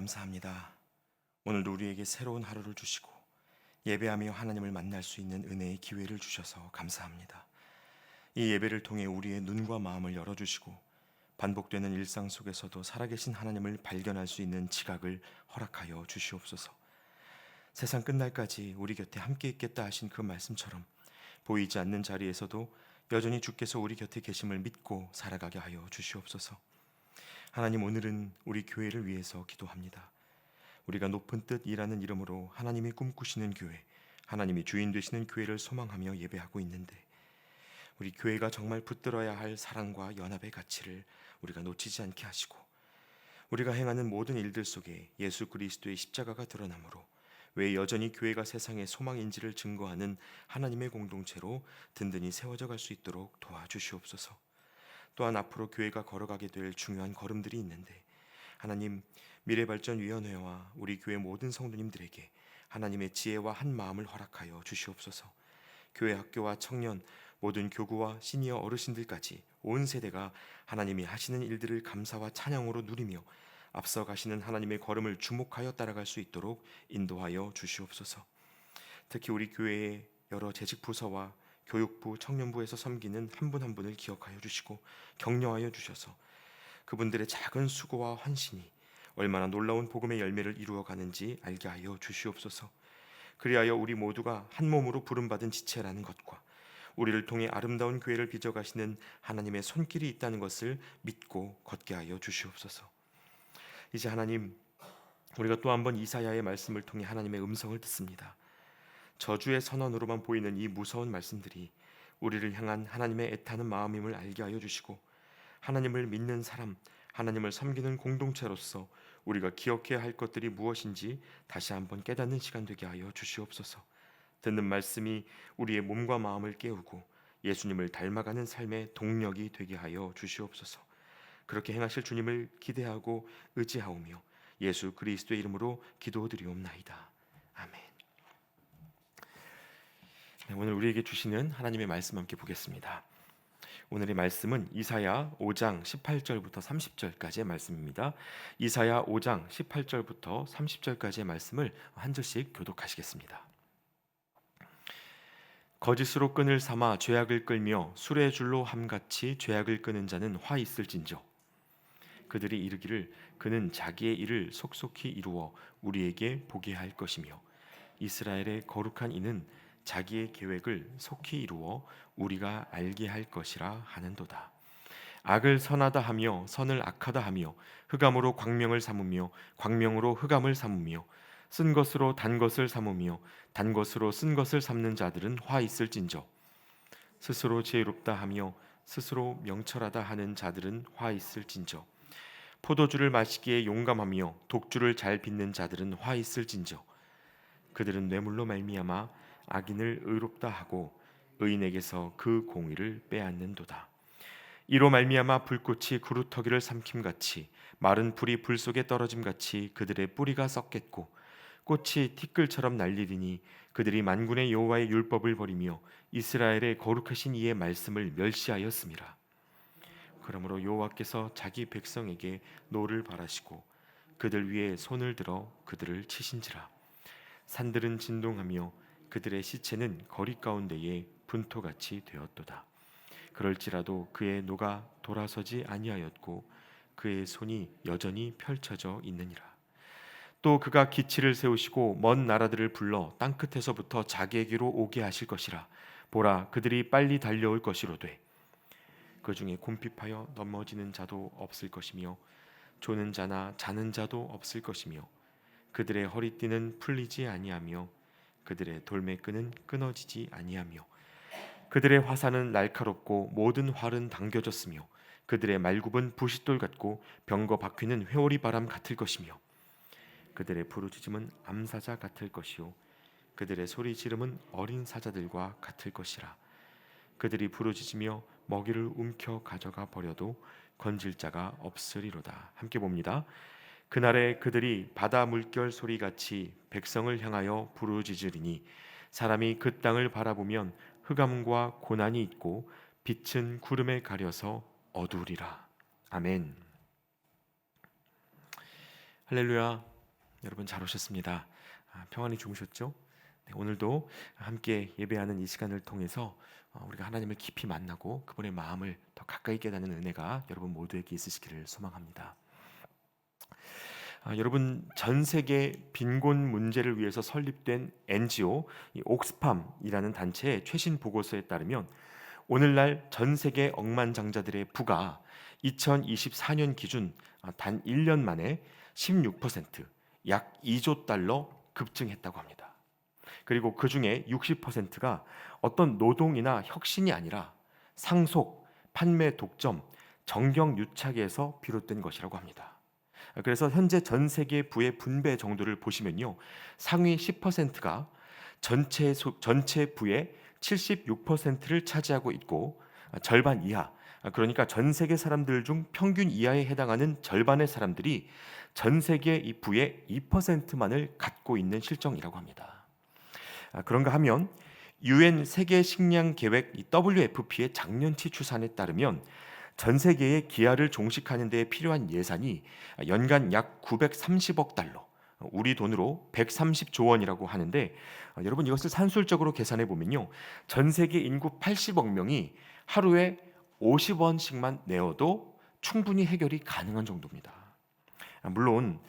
감사합니다. 오늘도 우리에게 새로운 하루를 주시고 예배하며 하나님을 만날 수 있는 은혜의 기회를 주셔서 감사합니다. 이 예배를 통해 우리의 눈과 마음을 열어주시고 반복되는 일상 속에서도 살아계신 하나님을 발견할 수 있는 지각을 허락하여 주시옵소서. 세상 끝날까지 우리 곁에 함께 있겠다 하신 그 말씀처럼 보이지 않는 자리에서도 여전히 주께서 우리 곁에 계심을 믿고 살아가게 하여 주시옵소서. 하나님, 오늘은 우리 교회를 위해서 기도합니다. 우리가 높은 뜻이라는 이름으로 하나님이 꿈꾸시는 교회, 하나님이 주인 되시는 교회를 소망하며 예배하고 있는데, 우리 교회가 정말 붙들어야 할 사랑과 연합의 가치를 우리가 놓치지 않게 하시고, 우리가 행하는 모든 일들 속에 예수 그리스도의 십자가가 드러나므로 왜 여전히 교회가 세상의 소망인지를 증거하는 하나님의 공동체로 든든히 세워져 갈 수 있도록 도와주시옵소서. 또한 앞으로 교회가 걸어가게 될 중요한 걸음들이 있는데, 하나님, 미래발전위원회와 우리 교회 모든 성도님들에게 하나님의 지혜와 한 마음을 허락하여 주시옵소서. 교회 학교와 청년, 모든 교구와 시니어 어르신들까지 온 세대가 하나님이 하시는 일들을 감사와 찬양으로 누리며 앞서 가시는 하나님의 걸음을 주목하여 따라갈 수 있도록 인도하여 주시옵소서. 특히 우리 교회의 여러 재직 부서와 교육부, 청년부에서 섬기는 한 분 한 분을 기억하여 주시고 격려하여 주셔서 그분들의 작은 수고와 헌신이 얼마나 놀라운 복음의 열매를 이루어 가는지 알게 하여 주시옵소서. 그리하여 우리 모두가 한 몸으로 부름받은 지체라는 것과 우리를 통해 아름다운 교회를 빚어가시는 하나님의 손길이 있다는 것을 믿고 걷게 하여 주시옵소서. 이제 하나님, 우리가 또 한 번 이사야의 말씀을 통해 하나님의 음성을 듣습니다. 저주의 선언으로만 보이는 이 무서운 말씀들이 우리를 향한 하나님의 애타는 마음임을 알게 하여 주시고, 하나님을 믿는 사람, 하나님을 섬기는 공동체로서 우리가 기억해야 할 것들이 무엇인지 다시 한번 깨닫는 시간 되게 하여 주시옵소서. 듣는 말씀이 우리의 몸과 마음을 깨우고 예수님을 닮아가는 삶의 동력이 되게 하여 주시옵소서. 그렇게 행하실 주님을 기대하고 의지하오며 예수 그리스도의 이름으로 기도드리옵나이다. 아멘. 오늘 우리에게 주시는 하나님의 말씀 함께 보겠습니다. 오늘의 말씀은 이사야 5장 18절부터 30절까지의 말씀입니다. 이사야 5장 18절부터 30절까지의 말씀을 한 절씩 교독하시겠습니다. 거짓으로 끈을 삼아 죄악을 끌며 술의 줄로 함같이 죄악을 끄는 자는 화 있을진저. 그들이 이르기를 그는 자기의 일을 속속히 이루어 우리에게 보게 할 것이며 이스라엘의 거룩한 이는 자기의 계획을 속히 이루어 우리가 알게 할 것이라 하는도다. 악을 선하다 하며 선을 악하다 하며 흑암으로 광명을 삼으며 광명으로 흑암을 삼으며 쓴 것으로 단 것을 삼으며 단 것으로 쓴 것을 삼는 자들은 화 있을진저. 스스로 지혜롭다 하며 스스로 명철하다 하는 자들은 화 있을진저. 포도주를 마시기에 용감하며 독주를 잘 빚는 자들은 화 있을진저. 그들은 뇌물로 말미암아 악인을 의롭다 하고 의인에게서 그 공의를 빼앗는도다. 이로 말미암아 불꽃이 그루터기를 삼킴같이 마른 풀이 불 속에 떨어짐같이 그들의 뿌리가 썩겠고 꽃이 티끌처럼 날리리니 그들이 만군의 여호와의 율법을 버리며 이스라엘의 거룩하신 이의 말씀을 멸시하였음이라. 그러므로 여호와께서 자기 백성에게 노를 바라시고 그들 위에 손을 들어 그들을 치신지라. 산들은 진동하며 그들의 시체는 거리 가운데에 분토같이 되었도다. 그럴지라도 그의 노가 돌아서지 아니하였고 그의 손이 여전히 펼쳐져 있느니라. 또 그가 기치를 세우시고 먼 나라들을 불러 땅끝에서부터 자기에게로 오게 하실 것이라. 보라, 그들이 빨리 달려올 것이로되 그 중에 곰핍하여 넘어지는 자도 없을 것이며 조는 자나 자는 자도 없을 것이며 그들의 허리띠는 풀리지 아니하며 그들의 돌매끈은 끊어지지 아니하며 그들의 화살은 날카롭고 모든 활은 당겨졌으며 그들의 말굽은 부싯돌 같고 병거 바퀴는 회오리 바람 같을 것이며 그들의 부르짖음은 암사자 같을 것이요 그들의 소리 지름은 어린 사자들과 같을 것이라. 그들이 부르짖으며 먹이를 움켜 가져가 버려도 건질 자가 없으리로다. 함께 봅니다. 그날에 그들이 바다 물결 소리같이 백성을 향하여 부르짖으리니 사람이 그 땅을 바라보면 흑암과 고난이 있고 빛은 구름에 가려서 어두우리라. 아멘. 할렐루야. 여러분 잘 오셨습니다. 평안히 주무셨죠? 네, 오늘도 함께 예배하는 이 시간을 통해서 우리가 하나님을 깊이 만나고 그분의 마음을 더 가까이 깨닫는 은혜가 여러분 모두에게 있으시기를 소망합니다. 여러분 전 세계 빈곤 문제를 위해서 설립된 NGO 이 옥스팜이라는 단체의 최신 보고서에 따르면 오늘날 전 세계 억만장자들의 부가 2024년 기준 단 1년 만에 16%, 약 2조 달러 급증했다고 합니다. 그리고 그 중에 60%가 어떤 노동이나 혁신이 아니라 상속, 판매 독점, 정경 유착에서 비롯된 것이라고 합니다. 그래서 현재 전 세계 부의 분배 정도를 보시면요, 상위 10%가 전체 부의 76%를 차지하고 있고 절반 이하, 그러니까 전 세계 사람들 중 평균 이하에 해당하는 절반의 사람들이 전 세계 이 부의 2%만을 갖고 있는 실정이라고 합니다. 그런가 하면 UN 세계 식량 계획 WFP의 작년치 추산에 따르면 전 세계의 기아를 종식하는 데 필요한 예산이 연간 약 930억 달러, 우리 돈으로 130조 원이라고 하는데 여러분 이것을 산술적으로 계산해 보면요, 전 세계 인구 80억 명이 하루에 50원씩만 내어도 충분히 해결이 가능한 정도입니다. 물론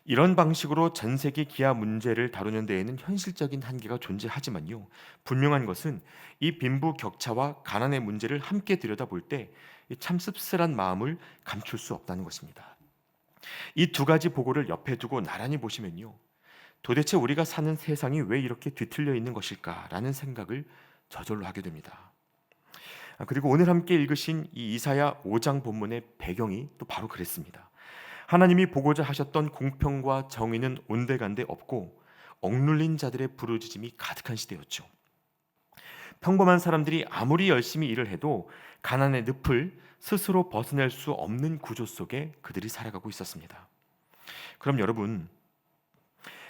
이런 방식으로 전 세계 기아 문제를 다루는 데에는 현실적인 한계가 존재하지만요, 분명한 것은 이 빈부 격차와 가난의 문제를 함께 들여다볼 때 참 씁쓸한 마음을 감출 수 없다는 것입니다. 이 두 가지 보고를 옆에 두고 나란히 보시면요, 도대체 우리가 사는 세상이 왜 이렇게 뒤틀려 있는 것일까라는 생각을 저절로 하게 됩니다. 그리고 오늘 함께 읽으신 이 이사야 5장 본문의 배경이 또 바로 그랬습니다. 하나님이 보고자 하셨던 공평과 정의는 온데간데 없고 억눌린 자들의 부르짖음이 가득한 시대였죠. 평범한 사람들이 아무리 열심히 일을 해도 가난의 늪을 스스로 벗어날 수 없는 구조 속에 그들이 살아가고 있었습니다. 그럼 여러분,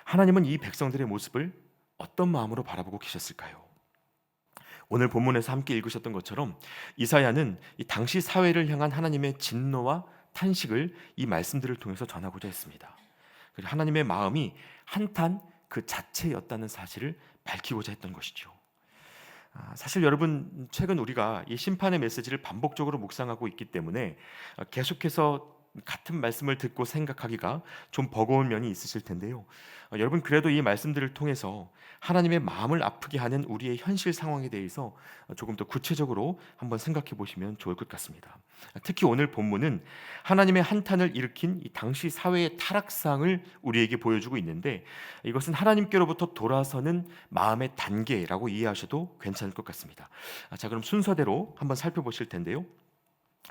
하나님은 이 백성들의 모습을 어떤 마음으로 바라보고 계셨을까요? 오늘 본문에서 함께 읽으셨던 것처럼 이사야는 이 당시 사회를 향한 하나님의 진노와 탄식을 이 말씀들을 통해서 전하고자 했습니다. 그리고 하나님의 마음이 한탄 그 자체였다는 사실을 밝히고자 했던 것이죠. 사실 여러분, 최근 우리가 이 심판의 메시지를 반복적으로 묵상하고 있기 때문에 계속해서 같은 말씀을 듣고 생각하기가 좀 버거운 면이 있으실 텐데요. 여러분, 그래도 이 말씀들을 통해서 하나님의 마음을 아프게 하는 우리의 현실 상황에 대해서 조금 더 구체적으로 한번 생각해 보시면 좋을 것 같습니다. 특히 오늘 본문은 하나님의 한탄을 일으킨 이 당시 사회의 타락상을 우리에게 보여주고 있는데, 이것은 하나님께로부터 돌아서는 마음의 단계라고 이해하셔도 괜찮을 것 같습니다. 자, 그럼 순서대로 한번 살펴보실 텐데요.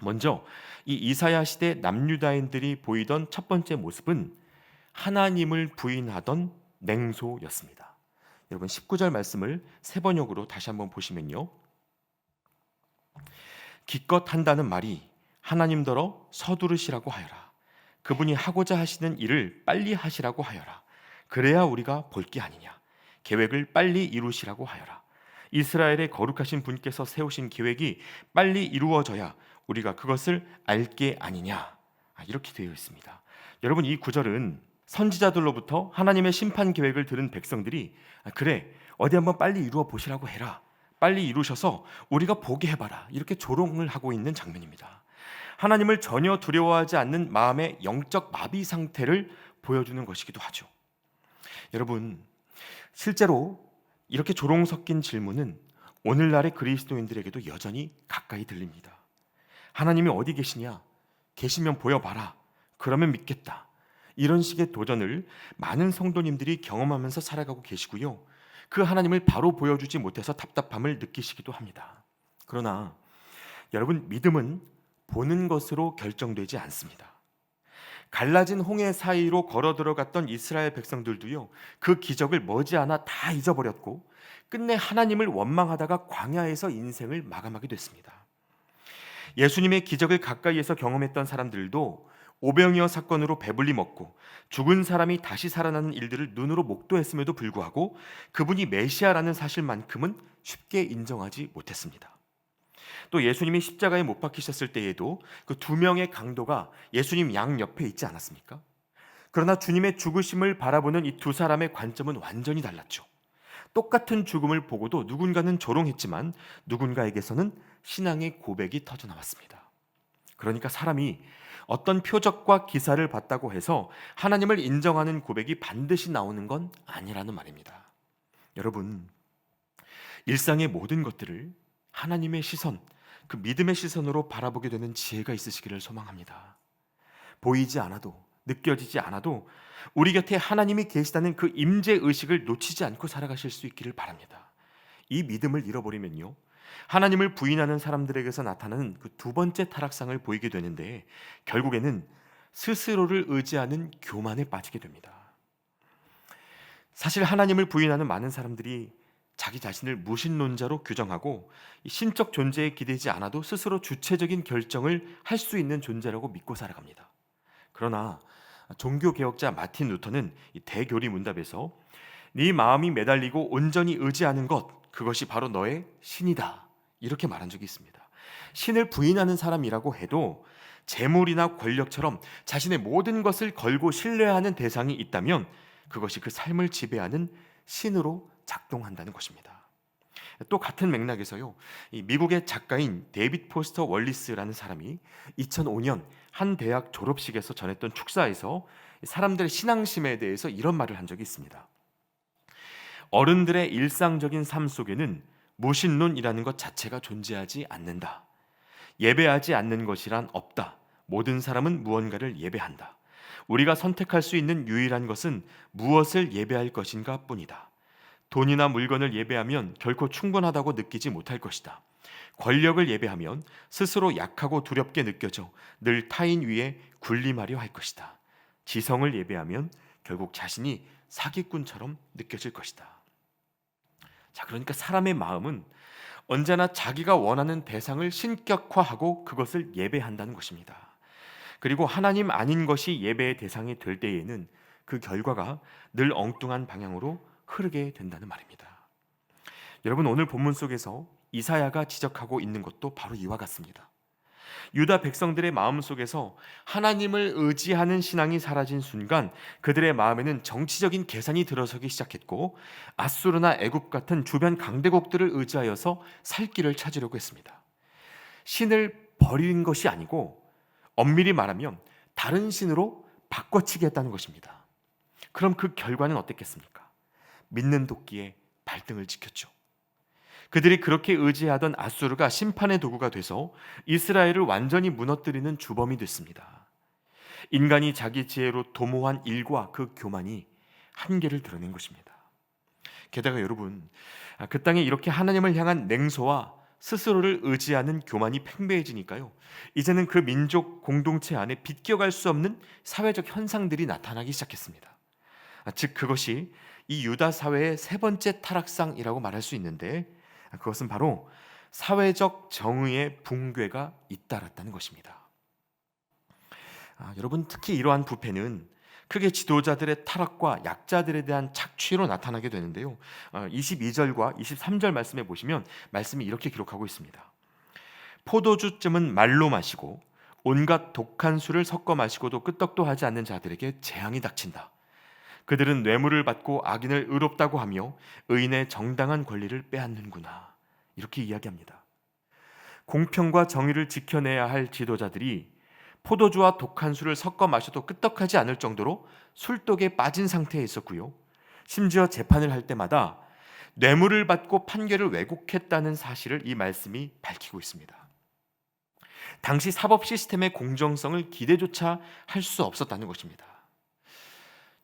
먼저 이 이사야 시대 남유다인들이 보이던 첫 번째 모습은 하나님을 부인하던 냉소였습니다. 여러분 19절 말씀을 세 번역으로 다시 한번 보시면요, 기껏 한다는 말이 하나님더러 서두르시라고 하여라. 그분이 하고자 하시는 일을 빨리 하시라고 하여라. 그래야 우리가 볼 게 아니냐. 계획을 빨리 이루시라고 하여라. 이스라엘의 거룩하신 분께서 세우신 계획이 빨리 이루어져야 우리가 그것을 알 게 아니냐. 이렇게 되어 있습니다. 여러분, 이 구절은 선지자들로부터 하나님의 심판 계획을 들은 백성들이 그래, 어디 한번 빨리 이루어 보시라고 해라, 빨리 이루셔서 우리가 보게 해봐라, 이렇게 조롱을 하고 있는 장면입니다. 하나님을 전혀 두려워하지 않는 마음의 영적 마비 상태를 보여주는 것이기도 하죠. 여러분, 실제로 이렇게 조롱 섞인 질문은 오늘날의 그리스도인들에게도 여전히 가까이 들립니다. 하나님이 어디 계시냐? 계시면 보여봐라. 그러면 믿겠다. 이런 식의 도전을 많은 성도님들이 경험하면서 살아가고 계시고요, 그 하나님을 바로 보여주지 못해서 답답함을 느끼시기도 합니다. 그러나 여러분, 믿음은 보는 것으로 결정되지 않습니다. 갈라진 홍해 사이로 걸어 들어갔던 이스라엘 백성들도요, 그 기적을 머지않아 다 잊어버렸고 끝내 하나님을 원망하다가 광야에서 인생을 마감하게 됐습니다. 예수님의 기적을 가까이에서 경험했던 사람들도 오병이어 사건으로 배불리 먹고 죽은 사람이 다시 살아나는 일들을 눈으로 목도했음에도 불구하고 그분이 메시아라는 사실만큼은 쉽게 인정하지 못했습니다. 또 예수님이 십자가에 못 박히셨을 때에도 그 두 명의 강도가 예수님 양 옆에 있지 않았습니까? 그러나 주님의 죽으심을 바라보는 이 두 사람의 관점은 완전히 달랐죠. 똑같은 죽음을 보고도 누군가는 조롱했지만 누군가에게서는 신앙의 고백이 터져 나왔습니다. 그러니까 사람이 어떤 표적과 기사를 봤다고 해서 하나님을 인정하는 고백이 반드시 나오는 건 아니라는 말입니다. 여러분, 일상의 모든 것들을 하나님의 시선, 그 믿음의 시선으로 바라보게 되는 지혜가 있으시기를 소망합니다. 보이지 않아도, 느껴지지 않아도 우리 곁에 하나님이 계시다는 그 임재 의식을 놓치지 않고 살아가실 수 있기를 바랍니다. 이 믿음을 잃어버리면요, 하나님을 부인하는 사람들에게서 나타나는 그 두 번째 타락상을 보이게 되는데, 결국에는 스스로를 의지하는 교만에 빠지게 됩니다. 사실 하나님을 부인하는 많은 사람들이 자기 자신을 무신론자로 규정하고 신적 존재에 기대지 않아도 스스로 주체적인 결정을 할 수 있는 존재라고 믿고 살아갑니다. 그러나 종교개혁자 마틴 루터는 이 대교리 문답에서 네 마음이 매달리고 온전히 의지하는 것, 그것이 바로 너의 신이다, 이렇게 말한 적이 있습니다. 신을 부인하는 사람이라고 해도 재물이나 권력처럼 자신의 모든 것을 걸고 신뢰하는 대상이 있다면 그것이 그 삶을 지배하는 신으로 작동한다는 것입니다. 또 같은 맥락에서요, 이 미국의 작가인 데이빗 포스터 월리스라는 사람이 2005년 한 대학 졸업식에서 전했던 축사에서 사람들의 신앙심에 대해서 이런 말을 한 적이 있습니다. 어른들의 일상적인 삶 속에는 무신론이라는 것 자체가 존재하지 않는다. 예배하지 않는 것이란 없다. 모든 사람은 무언가를 예배한다. 우리가 선택할 수 있는 유일한 것은 무엇을 예배할 것인가 뿐이다. 돈이나 물건을 예배하면 결코 충분하다고 느끼지 못할 것이다. 권력을 예배하면 스스로 약하고 두렵게 느껴져 늘 타인 위에 군림하려 할 것이다. 지성을 예배하면 결국 자신이 사기꾼처럼 느껴질 것이다. 자, 그러니까 사람의 마음은 언제나 자기가 원하는 대상을 신격화하고 그것을 예배한다는 것입니다. 그리고 하나님 아닌 것이 예배의 대상이 될 때에는 그 결과가 늘 엉뚱한 방향으로 흐르게 된다는 말입니다. 여러분, 오늘 본문 속에서 이사야가 지적하고 있는 것도 바로 이와 같습니다. 유다 백성들의 마음 속에서 하나님을 의지하는 신앙이 사라진 순간 그들의 마음에는 정치적인 계산이 들어서기 시작했고 아수르나 애굽 같은 주변 강대국들을 의지하여서 살 길을 찾으려고 했습니다. 신을 버린 것이 아니고 엄밀히 말하면 다른 신으로 바꿔치기 했다는 것입니다. 그럼 그 결과는 어땠겠습니까? 믿는 도끼에 발등을 찍혔죠. 그들이 그렇게 의지하던 아수르가 심판의 도구가 돼서 이스라엘을 완전히 무너뜨리는 주범이 됐습니다. 인간이 자기 지혜로 도모한 일과 그 교만이 한계를 드러낸 것입니다. 게다가 여러분, 그 땅에 이렇게 하나님을 향한 냉소와 스스로를 의지하는 교만이 팽배해지니까요, 이제는 그 민족 공동체 안에 비껴갈 수 없는 사회적 현상들이 나타나기 시작했습니다. 즉 그것이 이 유다 사회의 세 번째 타락상이라고 말할 수 있는데, 그것은 바로 사회적 정의의 붕괴가 잇따랐다는 것입니다. 여러분, 특히 이러한 부패는 크게 지도자들의 타락과 약자들에 대한 착취로 나타나게 되는데요, 22절과 23절 말씀에 보시면 말씀이 이렇게 기록하고 있습니다. 포도주쯤은 말로 마시고 온갖 독한 술을 섞어 마시고도 끄떡도 하지 않는 자들에게 재앙이 닥친다. 그들은 뇌물을 받고 악인을 의롭다고 하며 의인의 정당한 권리를 빼앗는구나, 이렇게 이야기합니다. 공평과 정의를 지켜내야 할 지도자들이 포도주와 독한 술을 섞어 마셔도 끄떡하지 않을 정도로 술독에 빠진 상태에 있었고요, 심지어 재판을 할 때마다 뇌물을 받고 판결을 왜곡했다는 사실을 이 말씀이 밝히고 있습니다. 당시 사법 시스템의 공정성을 기대조차 할 수 없었다는 것입니다.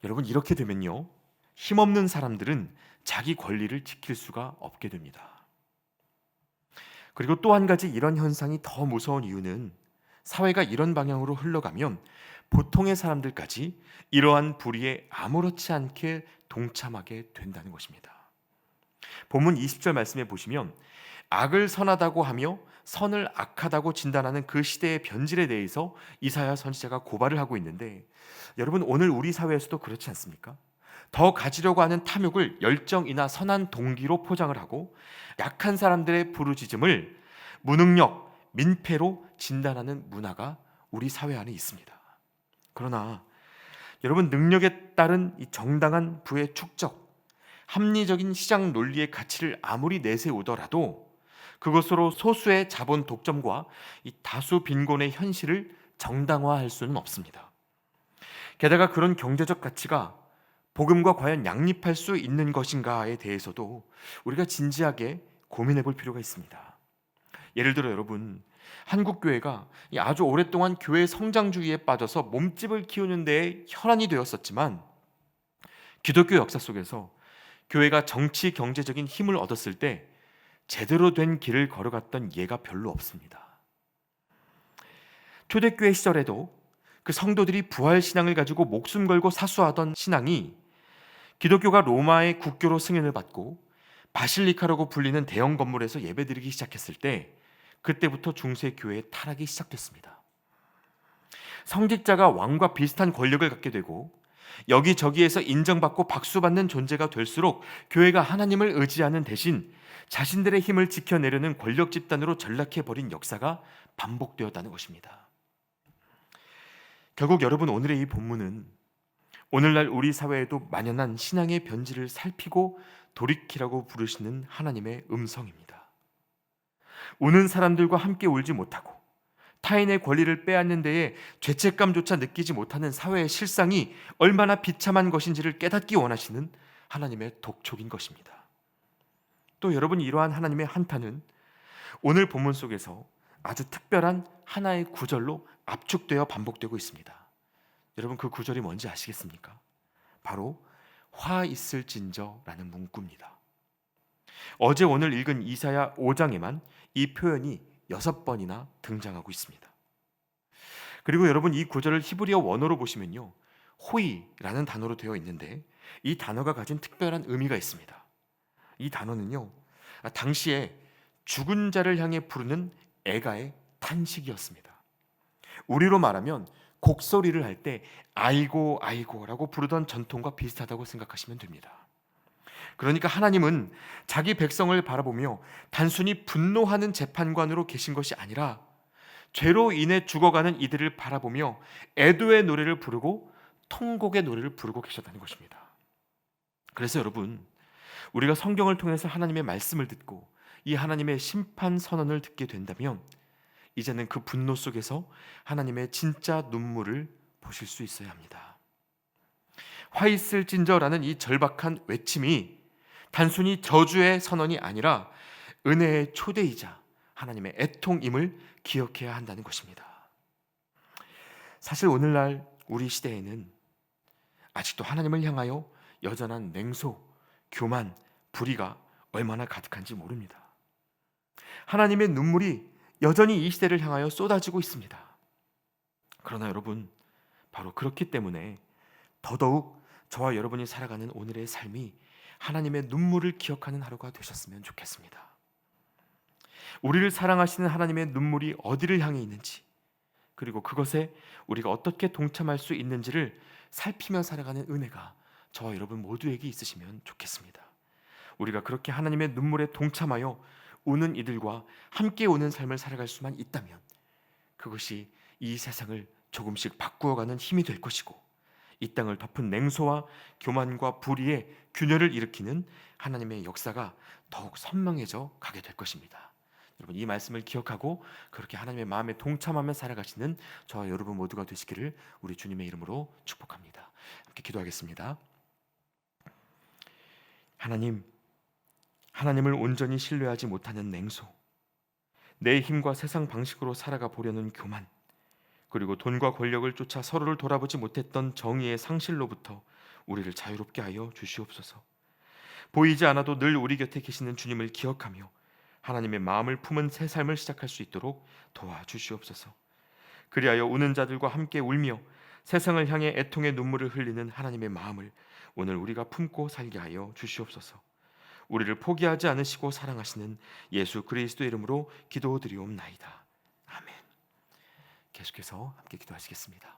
여러분, 이렇게 되면요, 힘없는 사람들은 자기 권리를 지킬 수가 없게 됩니다. 그리고 또 한 가지 이런 현상이 더 무서운 이유는 사회가 이런 방향으로 흘러가면 보통의 사람들까지 이러한 불의에 아무렇지 않게 동참하게 된다는 것입니다. 본문 20절 말씀에 보시면 악을 선하다고 하며 선을 악하다고 진단하는 그 시대의 변질에 대해서 이사야 선지자가 고발을 하고 있는데, 여러분, 오늘 우리 사회에서도 그렇지 않습니까? 더 가지려고 하는 탐욕을 열정이나 선한 동기로 포장을 하고 약한 사람들의 부르짖음을 무능력, 민폐로 진단하는 문화가 우리 사회 안에 있습니다. 그러나 여러분, 능력에 따른 이 정당한 부의 축적, 합리적인 시장 논리의 가치를 아무리 내세우더라도 그것으로 소수의 자본 독점과 이 다수 빈곤의 현실을 정당화할 수는 없습니다. 게다가 그런 경제적 가치가 복음과 과연 양립할 수 있는 것인가에 대해서도 우리가 진지하게 고민해 볼 필요가 있습니다. 예를 들어 여러분, 한국 교회가 아주 오랫동안 교회 성장주의에 빠져서 몸집을 키우는 데에 혈안이 되었었지만, 기독교 역사 속에서 교회가 정치 경제적인 힘을 얻었을 때 제대로 된 길을 걸어갔던 예가 별로 없습니다. 초대교회 시절에도 그 성도들이 부활 신앙을 가지고 목숨 걸고 사수하던 신앙이 기독교가 로마의 국교로 승인을 받고 바실리카라고 불리는 대형 건물에서 예배드리기 시작했을 때, 그때부터 중세 교회의 타락이 시작됐습니다. 성직자가 왕과 비슷한 권력을 갖게 되고 여기저기에서 인정받고 박수받는 존재가 될수록 교회가 하나님을 의지하는 대신 자신들의 힘을 지켜내려는 권력 집단으로 전락해버린 역사가 반복되었다는 것입니다. 결국 여러분, 오늘의 이 본문은 오늘날 우리 사회에도 만연한 신앙의 변질을 살피고 돌이키라고 부르시는 하나님의 음성입니다. 우는 사람들과 함께 울지 못하고 타인의 권리를 빼앗는 데에 죄책감조차 느끼지 못하는 사회의 실상이 얼마나 비참한 것인지를 깨닫기 원하시는 하나님의 독촉인 것입니다. 또 여러분, 이러한 하나님의 한탄은 오늘 본문 속에서 아주 특별한 하나의 구절로 압축되어 반복되고 있습니다. 여러분, 그 구절이 뭔지 아시겠습니까? 바로 화 있을진저라는 문구입니다. 어제 오늘 읽은 이사야 5장에만 이 표현이 6번이나 등장하고 있습니다. 그리고 여러분, 이 구절을 히브리어 원어로 보시면요, 호이라는 단어로 되어 있는데 이 단어가 가진 특별한 의미가 있습니다. 이 단어는요, 당시에 죽은 자를 향해 부르는 애가의 탄식이었습니다. 우리로 말하면 곡소리를 할 때 아이고 아이고라고 부르던 전통과 비슷하다고 생각하시면 됩니다. 그러니까 하나님은 자기 백성을 바라보며 단순히 분노하는 재판관으로 계신 것이 아니라 죄로 인해 죽어가는 이들을 바라보며 애도의 노래를 부르고 통곡의 노래를 부르고 계셨다는 것입니다. 그래서 여러분, 우리가 성경을 통해서 하나님의 말씀을 듣고 이 하나님의 심판 선언을 듣게 된다면 이제는 그 분노 속에서 하나님의 진짜 눈물을 보실 수 있어야 합니다. 화 있을진저라는 이 절박한 외침이 단순히 저주의 선언이 아니라 은혜의 초대이자 하나님의 애통임을 기억해야 한다는 것입니다. 사실 오늘날 우리 시대에는 아직도 하나님을 향하여 여전한 냉소, 교만, 불의가 얼마나 가득한지 모릅니다. 하나님의 눈물이 여전히 이 시대를 향하여 쏟아지고 있습니다. 그러나 여러분, 바로 그렇기 때문에 더더욱 저와 여러분이 살아가는 오늘의 삶이 하나님의 눈물을 기억하는 하루가 되셨으면 좋겠습니다. 우리를 사랑하시는 하나님의 눈물이 어디를 향해 있는지, 그리고 그것에 우리가 어떻게 동참할 수 있는지를 살피며 살아가는 은혜가 저와 여러분 모두에게 있으시면 좋겠습니다. 우리가 그렇게 하나님의 눈물에 동참하여 우는 이들과 함께 우는 삶을 살아갈 수만 있다면 그것이 이 세상을 조금씩 바꾸어가는 힘이 될 것이고, 이 땅을 덮은 냉소와 교만과 불의의 균열을 일으키는 하나님의 역사가 더욱 선명해져 가게 될 것입니다. 여러분, 이 말씀을 기억하고 그렇게 하나님의 마음에 동참하며 살아가시는 저와 여러분 모두가 되시기를 우리 주님의 이름으로 축복합니다. 함께 기도하겠습니다. 하나님을 온전히 신뢰하지 못하는 냉소, 내 힘과 세상 방식으로 살아가 보려는 교만, 그리고 돈과 권력을 쫓아 서로를 돌아보지 못했던 정의의 상실로부터 우리를 자유롭게 하여 주시옵소서. 보이지 않아도 늘 우리 곁에 계시는 주님을 기억하며 하나님의 마음을 품은 새 삶을 시작할 수 있도록 도와주시옵소서. 그리하여 우는 자들과 함께 울며 세상을 향해 애통의 눈물을 흘리는 하나님의 마음을 오늘 우리가 품고 살게 하여 주시옵소서. 우리를 포기하지 않으시고 사랑하시는 예수 그리스도의 이름으로 기도드리옵나이다. 아멘. 계속해서 함께 기도하시겠습니다.